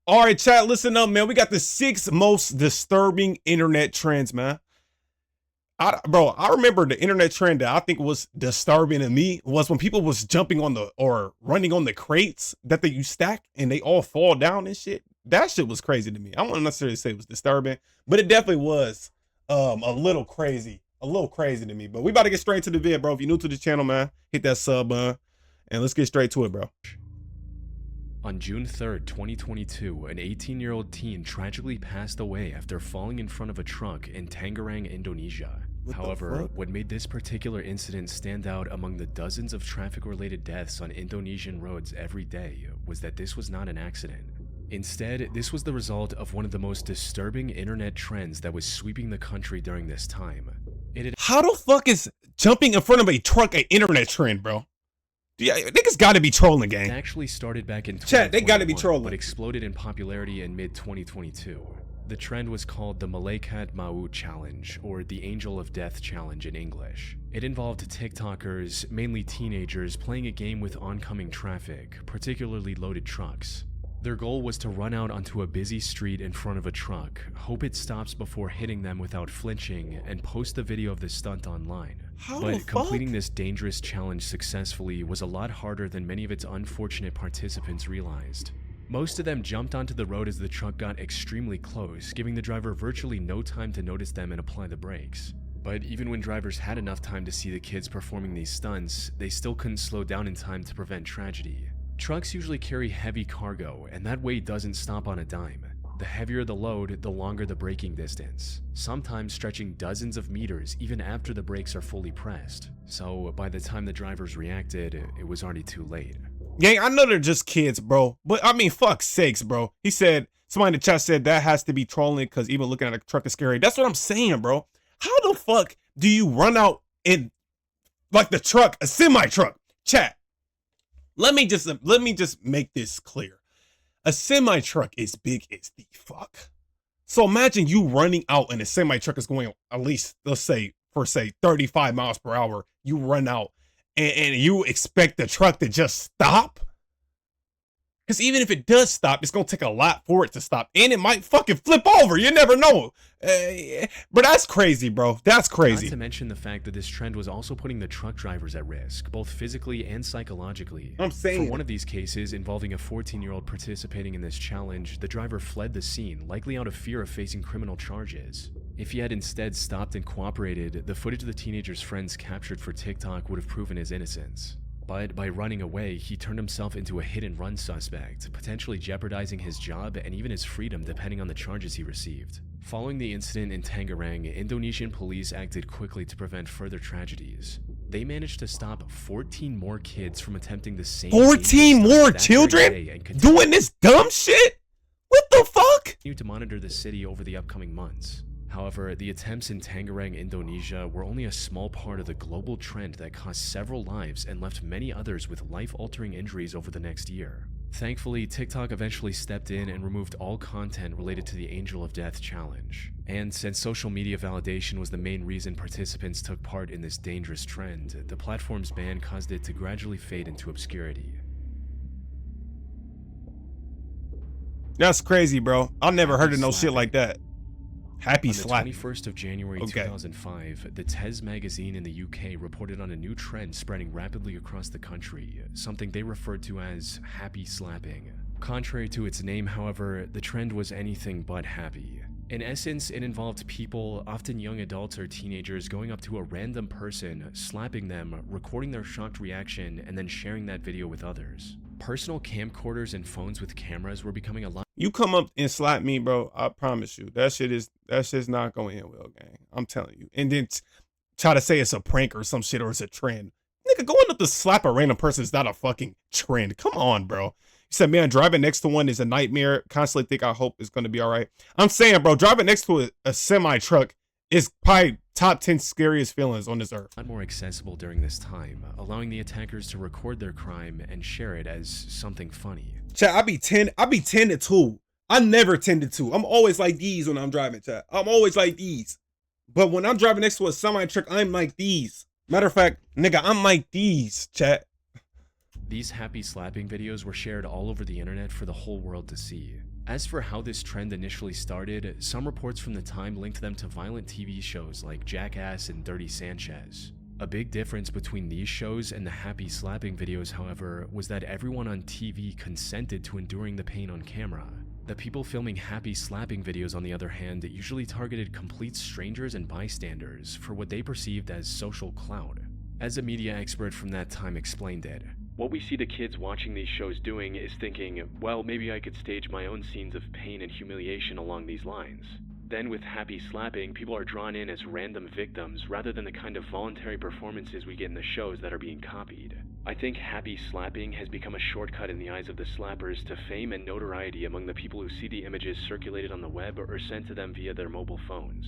All right, chat, listen up, man. We got the 6 most disturbing internet trends, man. I remember the internet trend that I think was disturbing to me was when people was jumping on the or running on the crates that you stack and they all fall down and shit. That shit was crazy to me. I wouldn't necessarily say it was disturbing, but it definitely was a little crazy. A little crazy to me. But we about to get straight to the vid, bro. If you're new to the channel, man, hit that sub button and let's get straight to it, bro. On June 3rd, 2022, an 18-year-old teen tragically passed away after falling in front of a truck in Tangerang, Indonesia. However, what made this particular incident stand out among the dozens of traffic-related deaths on Indonesian roads every day was that this was not an accident. Instead, this was the result of one of the most disturbing internet trends that was sweeping the country during this time. How the fuck is jumping in front of a truck an internet trend, bro? Yeah, niggas gotta be trolling, gang. It actually started back in chat, they gotta be trolling, but exploded in popularity in mid-2022. The trend was called the Malaikat Maut Challenge, or the Angel of Death Challenge in English. It involved TikTokers, mainly teenagers, playing a game with oncoming traffic, particularly loaded trucks. Their goal was to run out onto a busy street in front of a truck, hope it stops before hitting them without flinching, and post the video of the stunt online. But completing this dangerous challenge successfully was a lot harder than many of its unfortunate participants realized. Most of them jumped onto the road as the truck got extremely close, giving the driver virtually no time to notice them and apply the brakes. But even when drivers had enough time to see the kids performing these stunts, they still couldn't slow down in time to prevent tragedy. Trucks usually carry heavy cargo, and that weight doesn't stop on a dime. The heavier the load, the longer the braking distance, sometimes stretching dozens of meters even after the brakes are fully pressed. So by the time the drivers reacted, it was already too late. Gang, I know they're just kids, bro, but I mean, fuck sakes, bro. He said, somebody in the chat said that has to be trolling because even looking at a truck is scary. That's what I'm saying, bro. How the fuck do you run out in like the truck, a semi truck? Chat. Let me just make this clear. A semi truck is big as the fuck. So imagine you running out and a semi truck is going at least, let's say, for say 35 miles per hour. You run out and you expect the truck to just stop? Because even if it does stop, it's going to take a lot for it to stop. And it might fucking flip over. You never know. But that's crazy, bro. That's crazy. Not to mention the fact that this trend was also putting the truck drivers at risk, both physically and psychologically. I'm saying. For one of these cases involving a 14-year-old participating in this challenge, the driver fled the scene, likely out of fear of facing criminal charges. If he had instead stopped and cooperated, the footage of the teenager's friends captured for TikTok would have proven his innocence. But by running away, he turned himself into a hit-and-run suspect, potentially jeopardizing his job and even his freedom depending on the charges he received. Following the incident in Tangerang, Indonesian police acted quickly to prevent further tragedies. They managed to stop 14 more kids from attempting the same 14 more children doing this dumb shit? What the fuck? Continue to monitor the city over the upcoming months. However, the attempts in Tangerang, Indonesia were only a small part of the global trend that cost several lives and left many others with life-altering injuries over the next year. Thankfully, TikTok eventually stepped in and removed all content related to the Angel of Death challenge. And since social media validation was the main reason participants took part in this dangerous trend, the platform's ban caused it to gradually fade into obscurity. That's crazy, bro. I never heard of no shit like that. Happy slap. On the 21st of January 2005, the Tez magazine in the UK reported on a new trend spreading rapidly across the country, something they referred to as happy slapping. Contrary to its name, however, the trend was anything but happy. In essence, it involved people, often young adults or teenagers, going up to a random person, slapping them, recording their shocked reaction, and then sharing that video with others. Personal camcorders and phones with cameras were becoming a lot. You come up and slap me, bro, I promise you, that shit's not going in well, gang. I'm telling you. And then try to say it's a prank or some shit or it's a trend. Nigga, going up to slap a random person is not a fucking trend. Come on, bro. He said, man, driving next to one is a nightmare. Constantly think I hope it's going to be all right. I'm saying, bro, driving next to a semi truck is probably top 10 scariest feelings on this earth. A lot more accessible during this time, allowing the attackers to record their crime and share it as something funny. Chat, I be 10 to 2. I never 10 to 2. I'm always like these when I'm driving, chat. I'm always like these. But when I'm driving next to a semi truck, I'm like these. Matter of fact, nigga, I'm like these, chat. These happy slapping videos were shared all over the internet for the whole world to see. As for how this trend initially started, some reports from the time linked them to violent TV shows like Jackass and Dirty Sanchez. A big difference between these shows and the happy slapping videos, however, was that everyone on TV consented to enduring the pain on camera. The people filming happy slapping videos, on the other hand, usually targeted complete strangers and bystanders for what they perceived as social clout. As a media expert from that time explained it, "What we see the kids watching these shows doing is thinking, well, maybe I could stage my own scenes of pain and humiliation along these lines. Then with happy slapping, people are drawn in as random victims rather than the kind of voluntary performances we get in the shows that are being copied. I think happy slapping has become a shortcut in the eyes of the slappers to fame and notoriety among the people who see the images circulated on the web or sent to them via their mobile phones."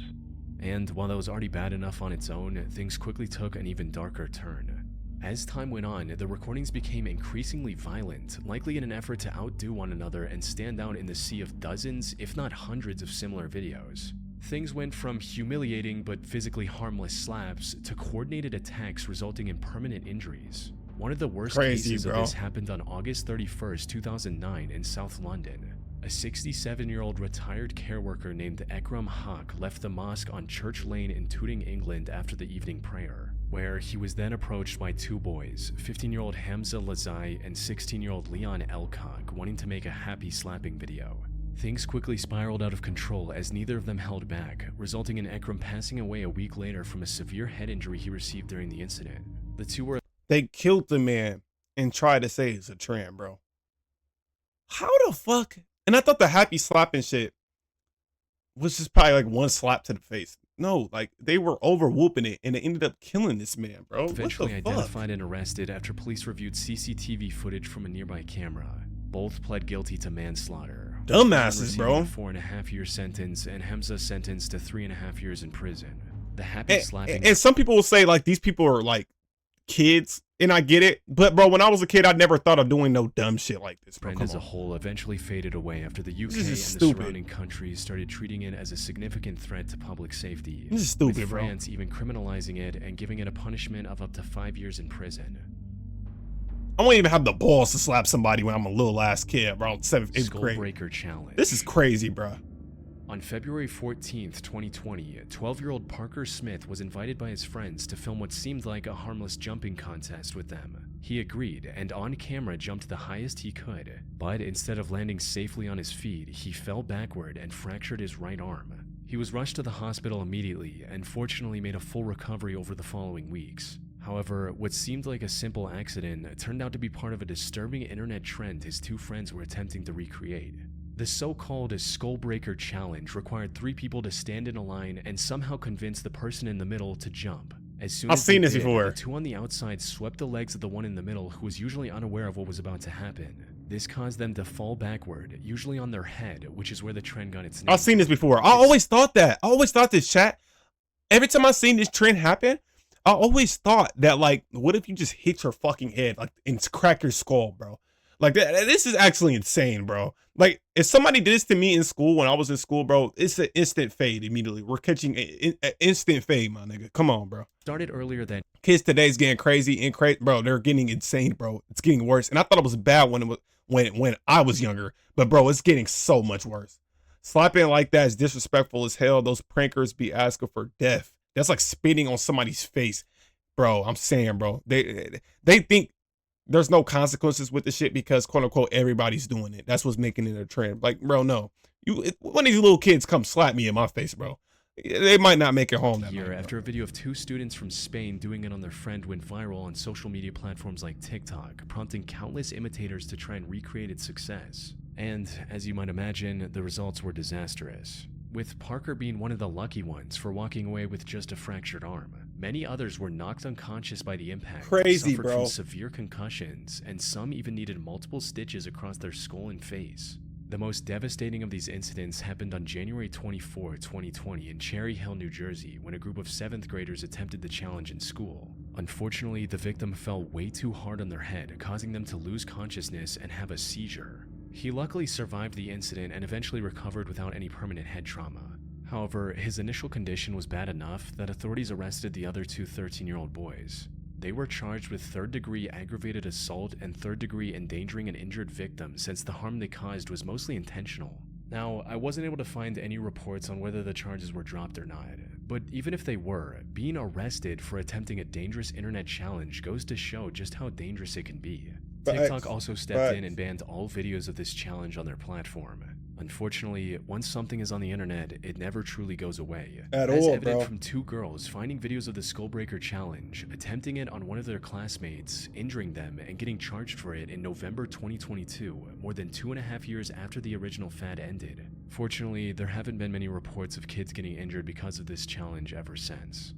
And while that was already bad enough on its own, things quickly took an even darker turn. As time went on, the recordings became increasingly violent, likely in an effort to outdo one another and stand out in the sea of dozens, if not hundreds, of similar videos. Things went from humiliating but physically harmless slaps to coordinated attacks resulting in permanent injuries. One of the worst cases of this happened on August 31st, 2009 in South London. A 67-year-old retired care worker named Ekram Haq left the mosque on Church Lane in Tooting, England after the evening prayer, where he was then approached by two boys, 15-year-old Hamza Lazai and 16-year-old Leon Elcock, wanting to make a happy slapping video. Things quickly spiraled out of control as neither of them held back, resulting in Ekram passing away a week later from a severe head injury he received during the incident. The two were... They killed the man and tried to say it's a trend, bro. How the fuck? And I thought the happy slapping shit was just probably like one slap to the face. No, like they were over whooping it and it ended up killing this man, bro. Eventually identified and arrested after police reviewed CCTV footage from a nearby camera. Both pled guilty to manslaughter. Dumbasses, bro. A 4.5-year sentence and Hamza sentenced to 3.5 years in prison. The happy slapping. And some people will say like these people are like kids, and I get it, but bro, when I was a kid, I never thought of doing no dumb shit like this. Trend as a whole eventually faded away after the UK and the surrounding countries started treating it as a significant threat to public safety. This is stupid, with bro. France even criminalizing it and giving it a punishment of up to 5 years in prison. I won't even have the balls to slap somebody when I'm a little ass kid, bro. 7th, 8th grade. Skullbreaker challenge. This is crazy, bro. On February 14th, 2020, 12-year-old Parker Smith was invited by his friends to film what seemed like a harmless jumping contest with them. He agreed, and on camera jumped the highest he could, but instead of landing safely on his feet, he fell backward and fractured his right arm. He was rushed to the hospital immediately, and fortunately made a full recovery over the following weeks. However, what seemed like a simple accident turned out to be part of a disturbing internet trend his two friends were attempting to recreate. The so-called Skullbreaker challenge required 3 people to stand in a line and somehow convince the person in the middle to jump. As soon as they did, the 2 on the outside swept the legs of the one in the middle who was usually unaware of what was about to happen. This caused them to fall backward, usually on their head, which is where the trend got its name. I've seen this before. I always thought that. I always thought this, chat. Every time I've seen this trend happen, I always thought that, like, what if you just hit your fucking head, like, and crack your skull, bro? Like, this is actually insane, bro. Like, if somebody did this to me in school when I was in school, bro, it's an instant fade immediately. We're catching an instant fade, my nigga. Come on, bro. Started earlier than kids today's getting crazy and crazy, bro. They're getting insane, bro. It's getting worse. And I thought it was bad when I was younger, but bro, it's getting so much worse. Slapping like that is disrespectful as hell. Those prankers be asking for death. That's like spitting on somebody's face, bro. I'm saying, bro, they think there's no consequences with the shit because quote unquote everybody's doing it. That's what's making it a trend. Like, bro, no, one of these little kids come slap me in my face, bro. They might not make it home that year night, after a video of 2 students from Spain doing it on their friend went viral on social media platforms like TikTok, prompting countless imitators to try and recreate its success. And as you might imagine, the results were disastrous, with Parker being one of the lucky ones for walking away with just a fractured arm. Many others were knocked unconscious by the impact, crazy, suffered bro, from severe concussions, and some even needed multiple stitches across their skull and face. The most devastating of these incidents happened on January 24, 2020 in Cherry Hill, New Jersey, when a group of 7th graders attempted the challenge in school. Unfortunately, the victim fell way too hard on their head, causing them to lose consciousness and have a seizure. He luckily survived the incident and eventually recovered without any permanent head trauma. However, his initial condition was bad enough that authorities arrested the other 2 13-year-old boys. They were charged with 3rd-degree aggravated assault and 3rd-degree endangering an injured victim since the harm they caused was mostly intentional. Now, I wasn't able to find any reports on whether the charges were dropped or not, but even if they were, being arrested for attempting a dangerous internet challenge goes to show just how dangerous it can be. TikTok also stepped in and banned all videos of this challenge on their platform. Unfortunately, once something is on the internet, it never truly goes away. As evident from two girls finding videos of the Skullbreaker challenge, attempting it on one of their classmates, injuring them, and getting charged for it in November 2022, more than 2.5 years after the original fad ended. Fortunately, there haven't been many reports of kids getting injured because of this challenge ever since.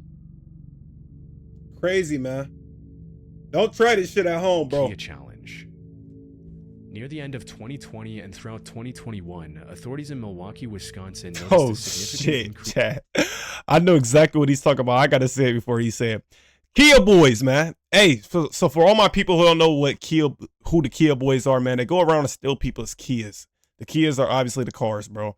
Crazy, man. Don't try this shit at home, bro. Kia challenge. Near the end of 2020 and throughout 2021, authorities in Milwaukee, Wisconsin noticed a significant increase. Chat. I know exactly what he's talking about. I gotta say it before he said it. Kia boys, man. Hey, so for all my people who don't know who the Kia boys are, man, they go around and steal people's Kias. The Kias are obviously the cars, bro.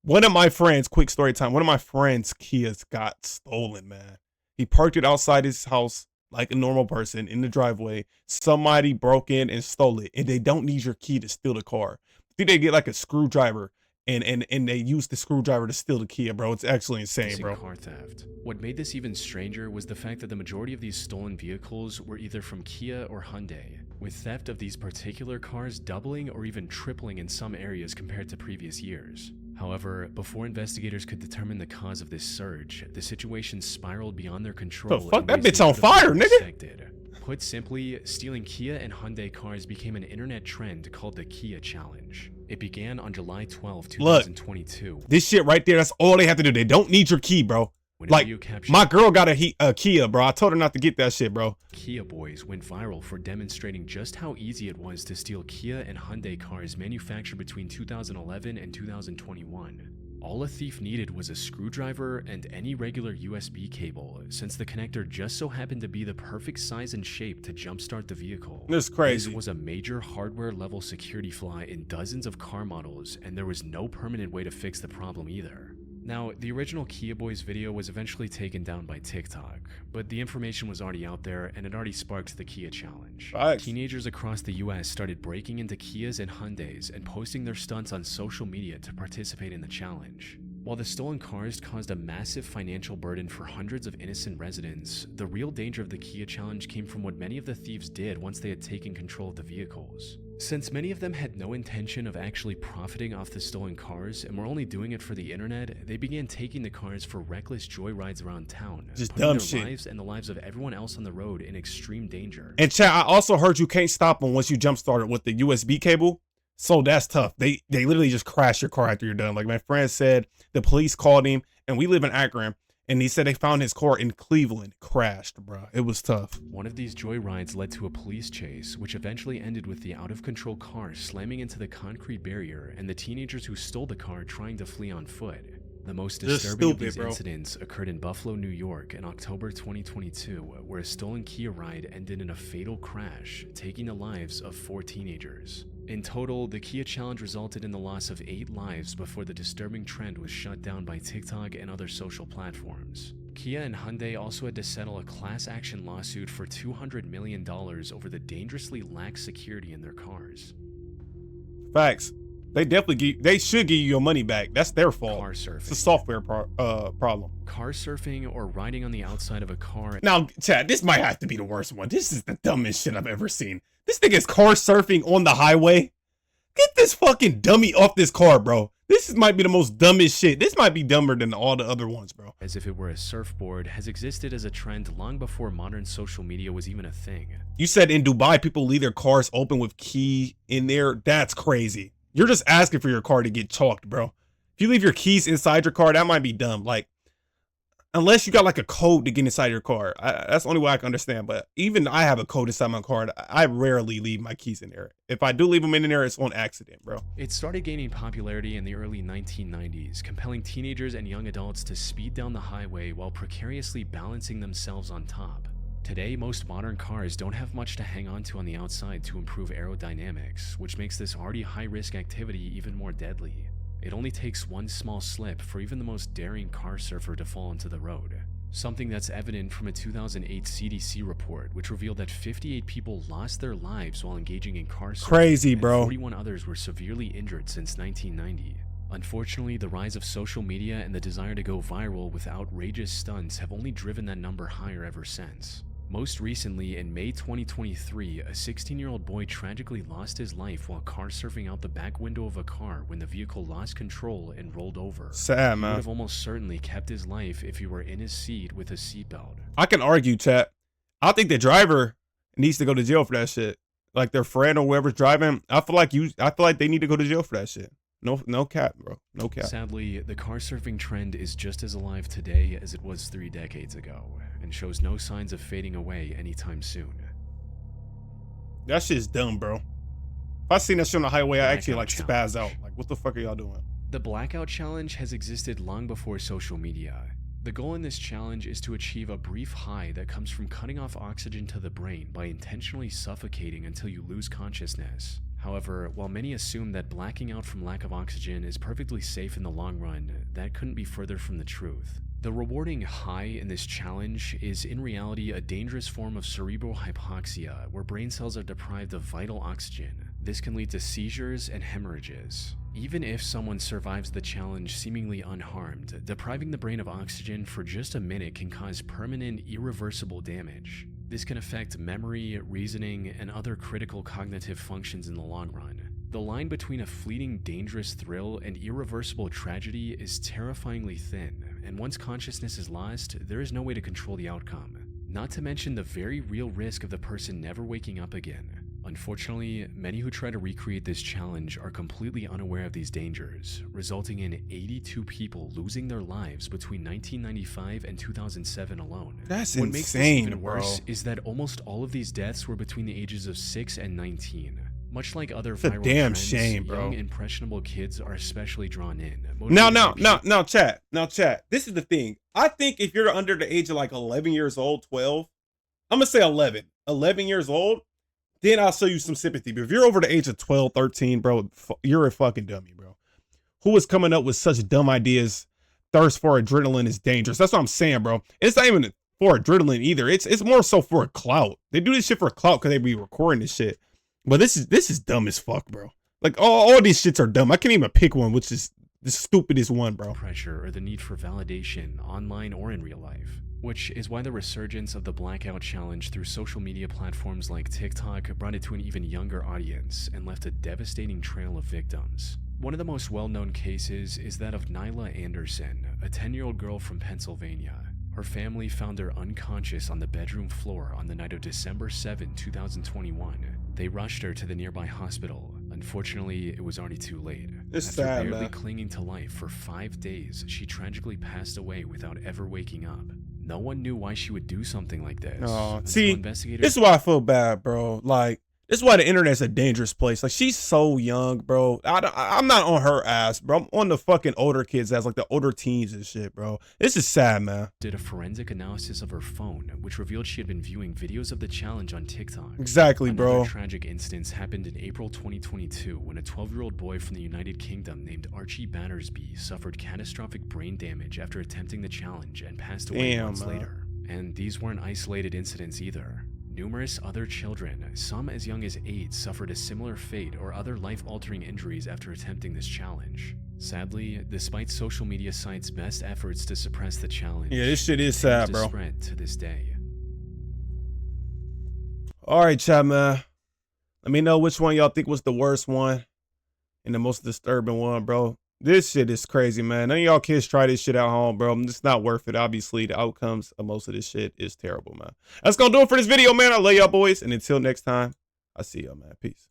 One of my friends, quick story time, one of my friends' Kias got stolen, man. He parked it outside his house like a normal person in the driveway. Somebody broke in and stole it, and they don't need your key to steal the car. I think they get like a screwdriver and they use the screwdriver to steal the Kia, bro. It's actually insane, bro. Car theft. What made this even stranger was the fact that the majority of these stolen vehicles were either from Kia or Hyundai, with theft of these particular cars doubling or even tripling in some areas compared to previous years. However, before investigators could determine the cause of this surge, the situation spiraled beyond their control. The fuck? That bitch on fire, nigga! Put simply, stealing Kia and Hyundai cars became an internet trend called the Kia Challenge. It began on July 12, 2022. Look, this shit right there, that's all they have to do. They don't need your key, bro. Like, my girl got a Kia, bro. I told her not to get that shit, bro. Kia boys went viral for demonstrating just how easy it was to steal Kia and Hyundai cars manufactured between 2011 and 2021. All a thief needed was a screwdriver and any regular USB cable, since the connector just so happened to be the perfect size and shape to jumpstart the vehicle. This is crazy. This was a major hardware-level security flaw in dozens of car models, and there was no permanent way to fix the problem either. Now, the original Kia Boys video was eventually taken down by TikTok, but the information was already out there and it already sparked the Kia Challenge. Teenagers across the US started breaking into Kias and Hyundais and posting their stunts on social media to participate in the challenge. While the stolen cars caused a massive financial burden for hundreds of innocent residents, the real danger of the Kia Challenge came from what many of the thieves did once they had taken control of the vehicles. Since many of them had no intention of actually profiting off the stolen cars and were only doing it for the internet, they began taking the cars for reckless joyrides around town, just putting dumb their shit. lives and the lives of everyone else on the road in extreme danger. And chat, I also heard you can't stop them once you jump started with the USB cable. So that's tough. They literally just crash your car after you're done. Like my friend said, the police called him, and we live in Akron, and he said they found his car in Cleveland. Crashed, bro. It was tough. One of these joyrides led to a police chase, which eventually ended with the out-of-control car slamming into the concrete barrier and the teenagers who stole the car trying to flee on foot. The most disturbing of these incidents occurred in Buffalo, New York in October 2022, where a stolen Kia ride ended in a fatal crash, taking the lives of 4 teenagers. In total, the Kia Challenge resulted in the loss of 8 lives before the disturbing trend was shut down by TikTok and other social platforms. Kia and Hyundai also had to settle a class action lawsuit for $200 million over the dangerously lax security in their cars. Facts. They should give you your money back. That's their fault. Car surfing. It's a software problem. Car surfing or riding on the outside of a car. Now, Chad, this might have to be the worst one. This is the dumbest shit I've ever seen. This thing is car surfing on the highway. Get this fucking dummy off this car, bro. This might be the most dumbest shit. This might be dumber than all the other ones, bro. As if it were a surfboard, has existed as a trend long before modern social media was even a thing. You said in Dubai, people leave their cars open with key in there. That's crazy. You're just asking for your car to get chalked, bro. If you leave your keys inside your car, that might be dumb. Like, unless you got like a code to get inside your car. That's the only way I can understand. But even I have a code inside my car. I rarely leave my keys in there. If I do leave them in there, it's on accident, bro. It started gaining popularity in the early 1990s, compelling teenagers and young adults to speed down the highway while precariously balancing themselves on top. Today, most modern cars don't have much to hang on to on the outside to improve aerodynamics, which makes this already high-risk activity even more deadly. It only takes one small slip for even the most daring car surfer to fall into the road. Something that's evident from a 2008 CDC report, which revealed that 58 people lost their lives while engaging in car surfing. Crazy, bro. And 41 others were severely injured since 1990. Unfortunately, the rise of social media and the desire to go viral with outrageous stunts have only driven that number higher ever since. Most recently, in May 2023, a 16-year-old boy tragically lost his life while car surfing out the back window of a car when the vehicle lost control and rolled over. Sad, He man. would have almost certainly kept his life if he were in his seat with a seatbelt. I can argue, chat. I think the driver needs to go to jail for that shit. Like their friend or whoever's driving. I feel like they need to go to jail for that shit. No cap, bro. No cap. Sadly, the car surfing trend is just as alive today as it was 3 decades ago, and shows no signs of fading away anytime soon. That shit's dumb, bro. If I seen that shit on the highway, I actually like Blackout spaz out. Like, what the fuck are y'all doing? The Blackout Challenge has existed long before social media. The goal in this challenge is to achieve a brief high that comes from cutting off oxygen to the brain by intentionally suffocating until you lose consciousness. However, while many assume that blacking out from lack of oxygen is perfectly safe in the long run, that couldn't be further from the truth. The rewarding high in this challenge is in reality a dangerous form of cerebral hypoxia where brain cells are deprived of vital oxygen. This can lead to seizures and hemorrhages. Even if someone survives the challenge seemingly unharmed, depriving the brain of oxygen for just a minute can cause permanent, irreversible damage. This can affect memory, reasoning, and other critical cognitive functions in the long run. The line between a fleeting, dangerous thrill and irreversible tragedy is terrifyingly thin, and once consciousness is lost, there is no way to control the outcome. Not to mention the very real risk of the person never waking up again. Unfortunately, many who try to recreate this challenge are completely unaware of these dangers, resulting in 82 people losing their lives between 1995 and 2007 alone. That's what makes this insane, even worse bro. is that almost all of these deaths were between the ages of 6 and 19. Much like other It's a viral damn trends, shame, bro. young impressionable kids are especially drawn in. Now, chat. This is the thing. I think if you're under the age of like 11 years old, 12, I'm gonna say 11 years old, then I'll show you some sympathy. But if you're over the age of 12, 13, bro, you're a fucking dummy, bro. Who is coming up with such dumb ideas? Thirst for adrenaline is dangerous. That's what I'm saying, bro. It's not even for adrenaline either. It's more so for a clout. They do this shit for a clout because they be recording this shit. But this is dumb as fuck, bro. Like all these shits are dumb. I can't even pick one, which is the stupidest one, bro. Pressure or the need for validation online or in real life, which is why the resurgence of the Blackout Challenge through social media platforms like TikTok brought it to an even younger audience and left a devastating trail of victims. One of the most well-known cases is that of Nyla Anderson, a 10-year-old girl from Pennsylvania. Her family found her unconscious on the bedroom floor on the night of December 7, 2021. They rushed her to the nearby hospital. Unfortunately, it was already too late. It's After sad, barely man. clinging to life for 5 days, she tragically passed away without ever waking up. No one knew why she would do something like this. Oh, until see, investigators this is why I feel bad, bro. Like, this is why the internet's a dangerous place. Like, she's so young, bro. I'm not on her ass, bro. I'm on the fucking older kids' ass, like the older teens and shit, bro. This is sad, man. did a forensic analysis of her phone, which revealed she had been viewing videos of the challenge on TikTok. Exactly, bro. Another tragic instance happened in April 2022 when a 12-year-old boy from the United Kingdom named Archie Battersby suffered catastrophic brain damage after attempting the challenge and passed away months later. And these weren't isolated incidents either. Numerous other children, some as young as 8, suffered a similar fate or other life-altering injuries after attempting this challenge. Sadly, despite social media sites' best efforts to suppress the challenge, Yeah, this shit is it sad, continues bro. to spread to this day. All right, chat, man. Let me know which one y'all think was the worst one and the most disturbing one, bro. This shit is crazy, man. None of y'all kids try this shit at home, bro. It's not worth it. Obviously, the outcomes of most of this shit is terrible, man. That's gonna do it for this video, man. I love y'all boys. And until next time, I see y'all, man. Peace.